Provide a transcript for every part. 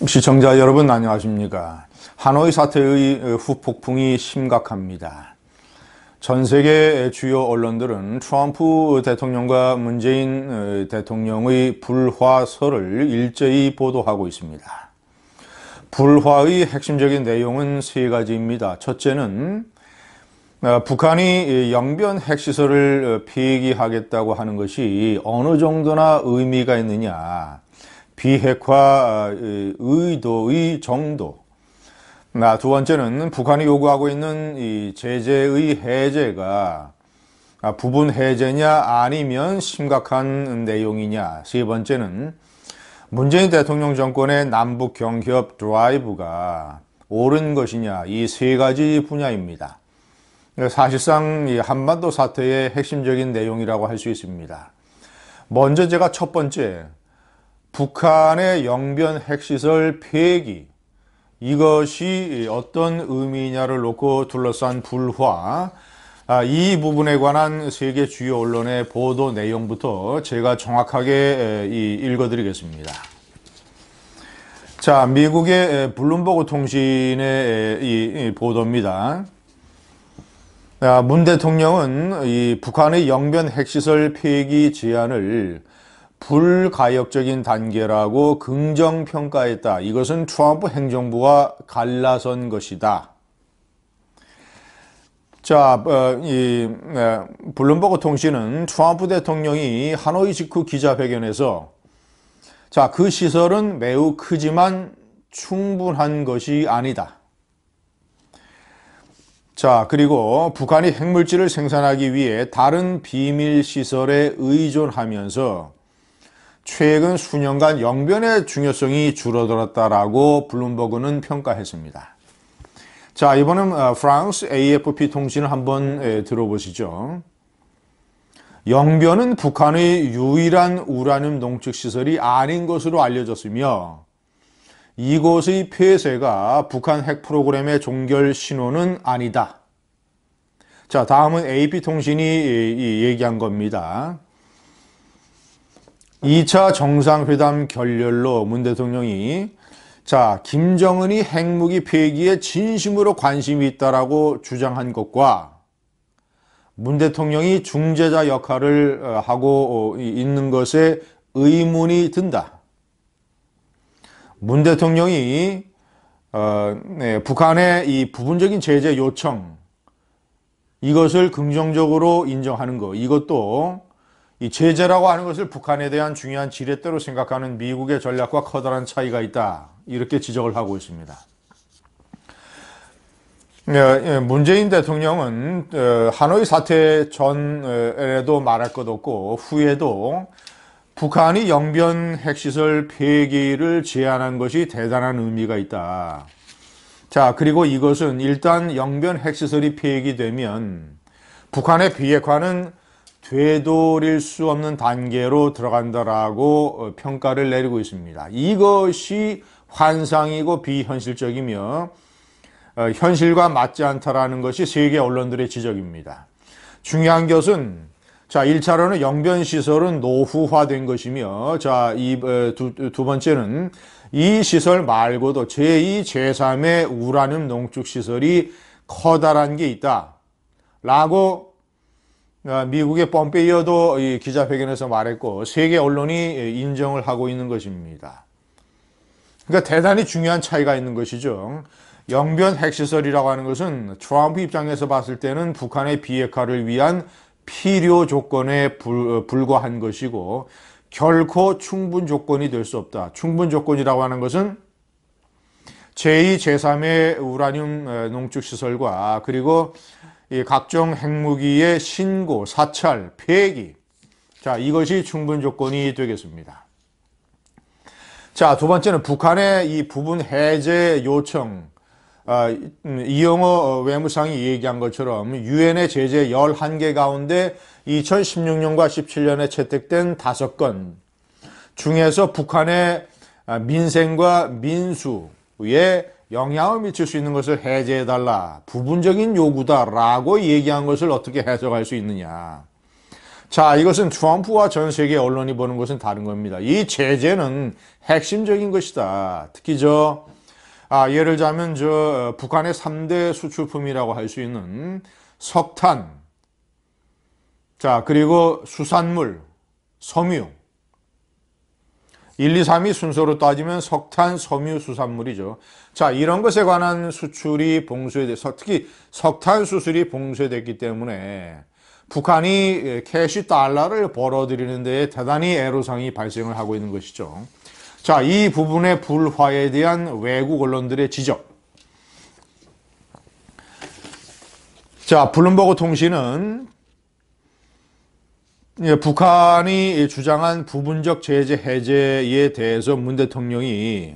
시청자 여러분 안녕하십니까? 하노이 사태의 후폭풍이 심각합니다. 전 세계 주요 언론들은 트럼프 대통령과 문재인 대통령의 불화설을 일제히 보도하고 있습니다. 불화의 핵심적인 내용은 세 가지입니다. 첫째는 북한이 영변 핵시설을 폐기하겠다고 하는 것이 어느 정도나 의미가 있느냐, 비핵화 의도의 정도. 두 번째는 북한이 요구하고 있는 이 제재의 해제가 부분 해제냐 아니면 심각한 내용이냐. 세 번째는 문재인 대통령 정권의 남북 경협 드라이브가 옳은 것이냐. 이 세 가지 분야입니다. 사실상 이 한반도 사태의 핵심적인 내용이라고 할 수 있습니다. 먼저 제가 첫 번째, 북한의 영변 핵시설 폐기, 이것이 어떤 의미냐를 놓고 둘러싼 불화, 이 부분에 관한 세계 주요 언론의 보도 내용부터 제가 정확하게 읽어드리겠습니다. 자, 미국의 블룸버그 통신의 이 보도입니다. 문 대통령은 이 북한의 영변 핵시설 폐기 제안을 불가역적인 단계라고 긍정평가했다. 이것은 트럼프 행정부와 갈라선 것이다. 자, 블룸버그 통신은 트럼프 대통령이 하노이 직후 기자회견에서 자, 그 시설은 매우 크지만 충분한 것이 아니다. 자, 그리고 북한이 핵물질을 생산하기 위해 다른 비밀 시설에 의존하면서 최근 수년간 영변의 중요성이 줄어들었다라고 블룸버그는 평가했습니다. 자, 이번은 프랑스 AFP 통신을 한번 들어보시죠. 영변은 북한의 유일한 우라늄 농축 시설이 아닌 것으로 알려졌으며 이곳의 폐쇄가 북한 핵 프로그램의 종결 신호는 아니다. 자, 다음은 AP통신이 얘기한 겁니다. 2차 정상회담 결렬로 문 대통령이 자, 김정은이 핵무기 폐기에 진심으로 관심이 있다라고 주장한 것과 문 대통령이 중재자 역할을 하고 있는 것에 의문이 든다. 문 대통령이 북한의 이 부분적인 제재 요청, 이것을 긍정적으로 인정하는 것, 이것도 이 제재라고 하는 것을 북한에 대한 중요한 지렛대로 생각하는 미국의 전략과 커다란 차이가 있다. 이렇게 지적을 하고 있습니다. 문재인 대통령은 하노이 사태 전에도 말할 것 없고 후에도 북한이 영변 핵시설 폐기를 제안한 것이 대단한 의미가 있다. 자, 그리고 이것은 일단 영변 핵시설이 폐기되면 북한의 비핵화는 되돌릴 수 없는 단계로 들어간다라고 평가를 내리고 있습니다. 이것이 환상이고 비현실적이며 현실과 맞지 않다라는 것이 세계 언론들의 지적입니다. 중요한 것은 자, 1차로는 영변 시설은 노후화된 것이며 자, 두 번째는 이 시설 말고도 제2, 제3의 우라늄 농축 시설이 커다란 게 있다. 라고 미국의 폼페이오도 이 기자회견에서 말했고 세계 언론이 인정을 하고 있는 것입니다. 그러니까 대단히 중요한 차이가 있는 것이죠. 영변 핵시설이라고 하는 것은 트럼프 입장에서 봤을 때는 북한의 비핵화를 위한 필요 조건에 불과한 것이고 결코 충분 조건이 될 수 없다. 충분 조건이라고 하는 것은 제2, 제3의 우라늄 농축시설과 그리고 이 각종 핵무기의 신고, 사찰, 폐기. 자, 이것이 충분 조건이 되겠습니다. 자, 두 번째는 북한의 이 부분 해제 요청. 이영호 외무상이 얘기한 것처럼 유엔의 제재 11개 가운데 2016년과 17년에 채택된 5건 중에서 북한의 민생과 민수에 영향을 미칠 수 있는 것을 해제해달라. 부분적인 요구다라고 얘기한 것을 어떻게 해석할 수 있느냐. 자, 이것은 트럼프와 전 세계 언론이 보는 것은 다른 겁니다. 이 제재는 핵심적인 것이다. 특히 예를 들자면 북한의 3대 수출품이라고 할 수 있는 석탄, 자, 그리고 수산물, 섬유. 1, 2, 3이 순서로 따지면 석탄, 섬유, 수산물이죠. 자, 이런 것에 관한 수출이 봉쇄돼서 특히 석탄 수출이 봉쇄됐기 때문에 북한이 캐시 달러를 벌어들이는 데에 대단히 애로사항이 발생을 하고 있는 것이죠. 자, 이 부분의 불화에 대한 외국 언론들의 지적. 자, 블룸버그 통신은 북한이 주장한 부분적 제재 해제에 대해서 문 대통령이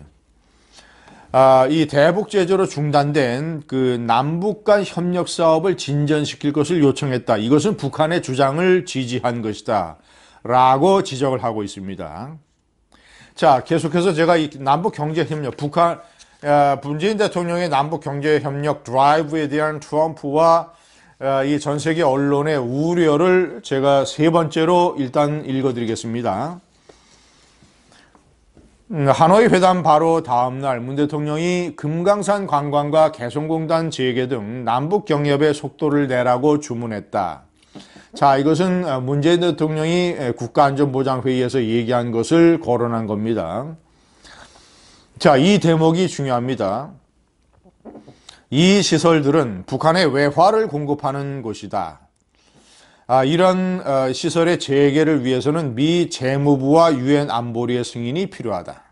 이 대북 제재로 중단된 그 남북 간 협력 사업을 진전시킬 것을 요청했다. 이것은 북한의 주장을 지지한 것이다. 라고 지적을 하고 있습니다. 자, 계속해서 제가 이 남북 경제 협력, 문재인 대통령의 남북 경제 협력 드라이브에 대한 트럼프와 이 전 세계 언론의 우려를 제가 세 번째로 일단 읽어드리겠습니다. 하노이 회담 바로 다음 날 문 대통령이 금강산 관광과 개성공단 재개 등 남북 경협의 속도를 내라고 주문했다. 자, 이것은 문재인 대통령이 국가안전보장회의에서 얘기한 것을 거론한 겁니다. 자, 이 대목이 중요합니다. 이 시설들은 북한의 외화를 공급하는 곳이다. 이런 시설의 재개를 위해서는 미 재무부와 유엔 안보리의 승인이 필요하다.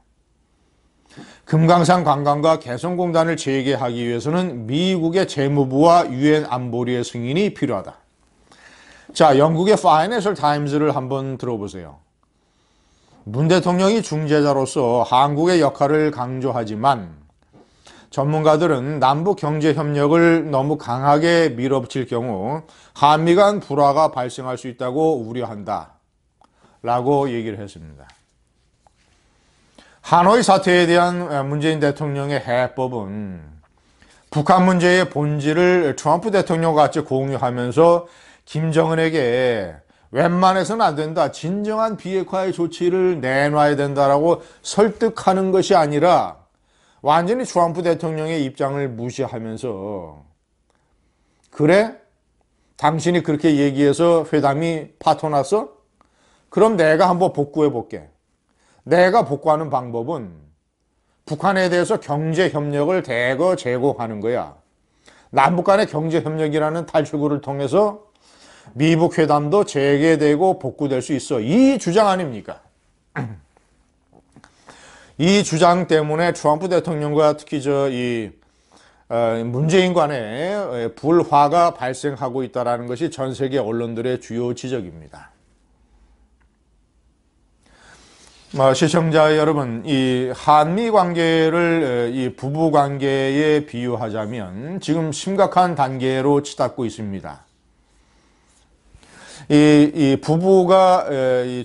금강산 관광과 개성공단을 재개하기 위해서는 미국의 재무부와 유엔 안보리의 승인이 필요하다. 자, 영국의 파이낸셜 타임즈를 한번 들어보세요. 문 대통령이 중재자로서 한국의 역할을 강조하지만 전문가들은 남북 경제 협력을 너무 강하게 밀어붙일 경우 한미 간 불화가 발생할 수 있다고 우려한다. 라고 얘기를 했습니다. 하노이 사태에 대한 문재인 대통령의 해법은 북한 문제의 본질을 트럼프 대통령과 같이 공유하면서 김정은에게 웬만해서는 안 된다. 진정한 비핵화의 조치를 내놔야 된다라고 설득하는 것이 아니라 완전히 트럼프 대통령의 입장을 무시하면서 그래? 당신이 그렇게 얘기해서 회담이 파토났어? 그럼 내가 한번 복구해 볼게. 내가 복구하는 방법은 북한에 대해서 경제협력을 대거 제공하는 거야. 남북 간의 경제협력이라는 탈출구를 통해서 미북 회담도 재개되고 복구될 수 있어. 이 주장 아닙니까? 이 주장 때문에 트럼프 대통령과 특히 문재인 간에 불화가 발생하고 있다는 것이 전 세계 언론들의 주요 지적입니다. 시청자 여러분, 이 한미 관계를 이 부부 관계에 비유하자면 지금 심각한 단계로 치닫고 있습니다. 이 부부가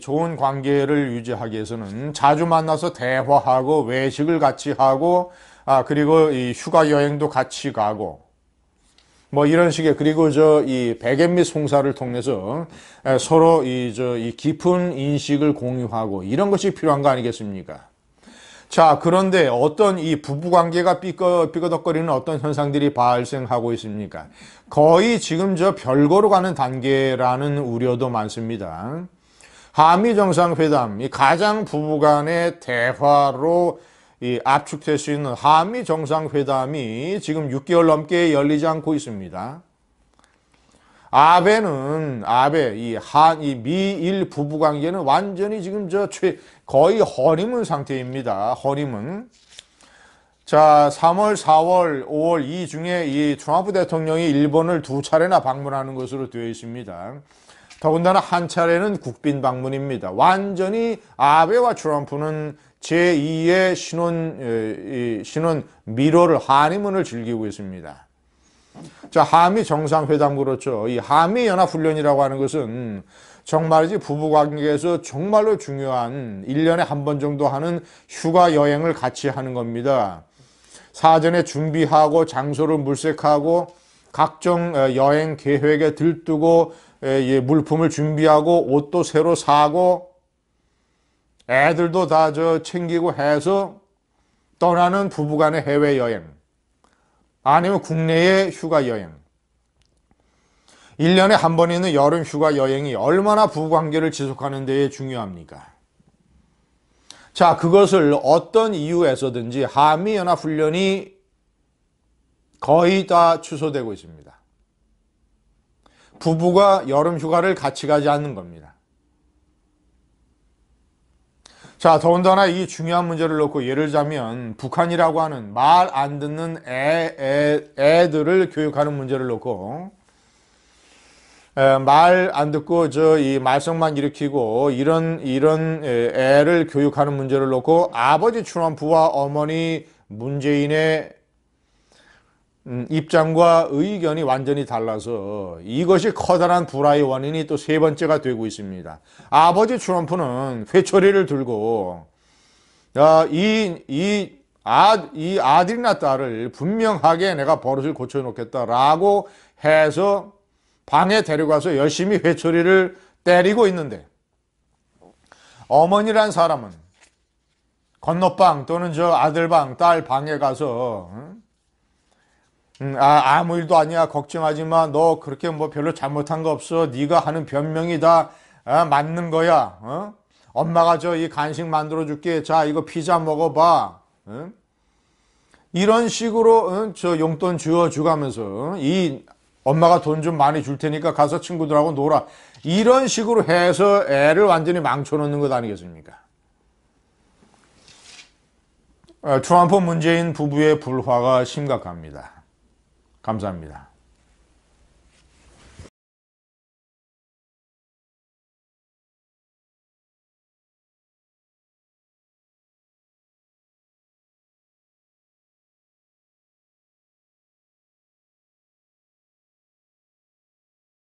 좋은 관계를 유지하기 위해서는 자주 만나서 대화하고 외식을 같이 하고 그리고 이 휴가 여행도 같이 가고 뭐 이런 식의 그리고 이 백엔미 송사를 통해서 서로 이 깊은 인식을 공유하고 이런 것이 필요한 거 아니겠습니까? 자, 그런데 어떤 이 부부관계가 삐거덕거리는 어떤 현상들이 발생하고 있습니까? 거의 지금 별거로 가는 단계라는 우려도 많습니다. 한미 정상회담, 이 가장 부부간의 대화로 압축될 수 있는 한미 정상회담이 지금 6개월 넘게 열리지 않고 있습니다. 이 미일 부부관계는 완전히 지금 거의 허니문 상태입니다. 허니문. 자, 3월, 4월, 5월 이 중에 이 트럼프 대통령이 일본을 2차례나 방문하는 것으로 되어 있습니다. 더군다나 한 차례는 국빈 방문입니다. 완전히 아베와 트럼프는 제2의 신혼 미로를 하니문을 즐기고 있습니다. 자, 한미 정상회담 그렇죠. 이 한미 연합훈련이라고 하는 것은 정말이지 부부관계에서 정말로 중요한 1년에 한 번 정도 하는 휴가 여행을 같이 하는 겁니다. 사전에 준비하고 장소를 물색하고 각종 여행 계획에 들뜨고 물품을 준비하고 옷도 새로 사고 애들도 다 챙기고 해서 떠나는 부부간의 해외여행 아니면 국내의 휴가여행 1년에 한 번 있는 여름 휴가여행이 얼마나 부부관계를 지속하는 데에 중요합니까? 자, 그것을 어떤 이유에서든지 한미연합훈련이 거의 다 취소되고 있습니다. 부부가 여름 휴가를 같이 가지 않는 겁니다. 자, 더군다나 이 중요한 문제를 놓고 예를 들자면 북한이라고 하는 말 안 듣는 애들을 교육하는 문제를 놓고 말 안 듣고 이 말썽만 일으키고 이런 애를 교육하는 문제를 놓고 아버지 트럼프와 어머니 문재인의 입장과 의견이 완전히 달라서 이것이 커다란 불화의 원인이 또 세 번째가 되고 있습니다. 아버지 트럼프는 회초리를 들고 이 아들이나 딸을 분명하게 내가 버릇을 고쳐놓겠다라고 해서 방에 데려가서 열심히 회초리를 때리고 있는데 어머니란 사람은 건너방 또는 아들방, 딸 방에 가서 아무 일도 아니야 걱정하지 마 너 그렇게 뭐 별로 잘못한 거 없어 네가 하는 변명이 다 맞는 거야 엄마가 이 간식 만들어 줄게 자 이거 피자 먹어봐 이런 식으로 용돈 주가면서 이 엄마가 돈 좀 많이 줄 테니까 가서 친구들하고 놀아 이런 식으로 해서 애를 완전히 망쳐놓는 것 아니겠습니까? 트럼프 문재인 부부의 불화가 심각합니다. 감사합니다.